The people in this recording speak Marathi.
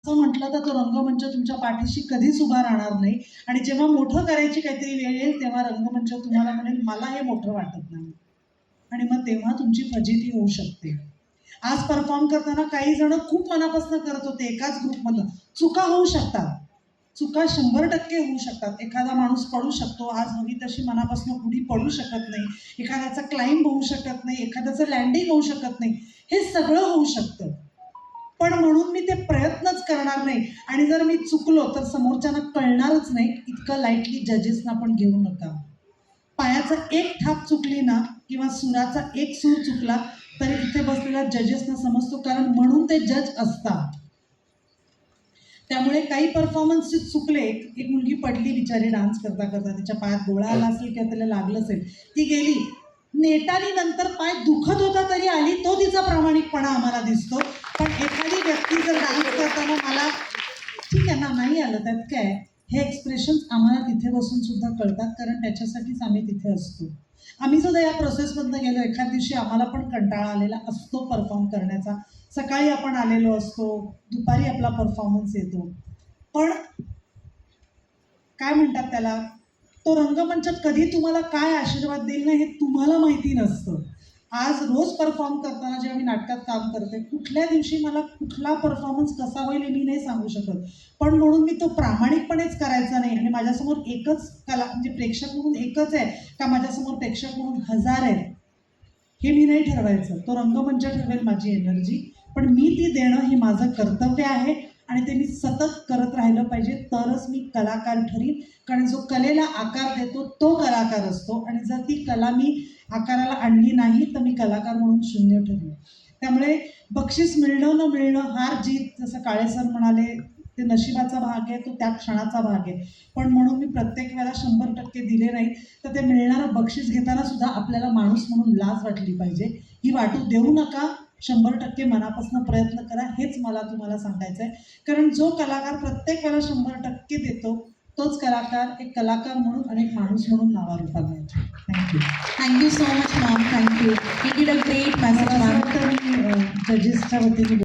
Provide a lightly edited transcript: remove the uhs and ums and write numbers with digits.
असं म्हटलं तर तो रंगमंच तुमच्या पाठीशी कधीच उभा राहणार नाही आणि जेव्हा मोठं करायची काहीतरी वेळ येईल तेव्हा रंगमंच तुम्हाला म्हणेल मला हे मोठं वाटत नाही आणि मग तेव्हा तुमची फजिती होऊ शकते. आज परफॉर्म करताना काही जण खूप मनापासून करत होते एकाच ग्रुपमधनं, चुका होऊ शकतात, चुका 100% होऊ शकतात. एखादा माणूस पडू शकतो, आज हवी तशी मनापासून उडी पडू शकत नाही, एखाद्याचा क्लाइंब होऊ शकत नाही, एखाद्याचं लँडिंग होऊ शकत नाही, हे सगळं होऊ शकतं. पण म्हणून मी ते प्रयत्नच करणार नाही आणि जर मी चुकलो तर समोरच्यांना कळणारच नाही, इतकं लाईटली जजेसना पण घेऊ नका. पायाचा एक थाप चुकली ना किंवा सुराचा एक सूर चुकला तरी तिथे बसलेल्या जजेसना समजतो, कारण म्हणून ते जज असतात. त्यामुळे काही परफॉर्मन्स चुकले. एक मुलगी पडली बिचारी डान्स करता करता, तिच्या पायात गोळा आला असेल किंवा त्याला लागलं असेल, ती गेली नेटाने, नंतर पाय दुखत होता तरी आली, तो तिचा प्रामाणिकपणा आम्हाला दिसतो. पण एखादी व्यक्ती जर डान्स करताना मला ठीक आहे ना नाही आलं त्यात काय, हे एक्सप्रेशन्स आम्हाला तिथे बसून सुद्धा कळतात, कारण त्याच्यासाठीच आम्ही तिथे असतो. आम्ही सुद्धा या प्रोसेसमधनं गेलो. एखाद दिवशी आम्हाला पण कंटाळा आलेला असतो परफॉर्म करण्याचा, सकाळी आपण आलेलो असतो, दुपारी आपला परफॉर्मन्स येतो, पण काय म्हणतात त्याला, तो रंगमंच कधी तुम्हाला काय आशीर्वाद देईल ना हे तुम्हाला माहिती नसतं. आज रोज परफॉर्म करताना जेव्हा मी नाटकात काम करते, कुठल्या दिवशी मला कुठला परफॉर्मन्स कसा होईल हे मी नाही सांगू शकत, पण म्हणून मी तो प्रामाणिकपणेच करायचा नाही. आणि माझ्यासमोर एकच कला म्हणजे प्रेक्षक म्हणून एकच आहे का माझ्यासमोर प्रेक्षक म्हणून 1000 आहेत हे मी नाही ठरवायचं. तो रंगमंच ठरवेल माझी एनर्जी, पण मी ती देणं हे माझं कर्तव्य आहे आणि ते मी सतत करत राहिलं पाहिजे, तरच मी कलाकार ठरीन. कारण जो कलेला आकार देतो तो कलाकार असतो आणि जर ती कला मी आकाराला आणली नाही तर मी कलाकार म्हणून शून्य ठरेन. त्यामुळे बक्षीस मिळणं न मिळणं, हार जीत, जसं काळे सर म्हणाले, ते नशिबाचा भाग आहे, तो त्या क्षणाचा भाग आहे. पण म्हणून मी प्रत्येक वेळेला 100% दिले नाही, तर ते मिळणारं बक्षीस घेताना सुद्धा आपल्याला माणूस म्हणून लाज वाटली पाहिजे. ही वाटू देऊ नका, 100% मनापासून प्रयत्न करा, हेच मला तुम्हाला सांगायचं आहे. कारण जो कलाकार प्रत्येक वेळेला 100% देतो तोच कलाकार एक कलाकार म्हणून आणि एक माणूस म्हणून नावारूपाला येतो. Thank you. Thank you so much ma'am. Thank you. You did a great message ma'am. जजेसच्या वतीने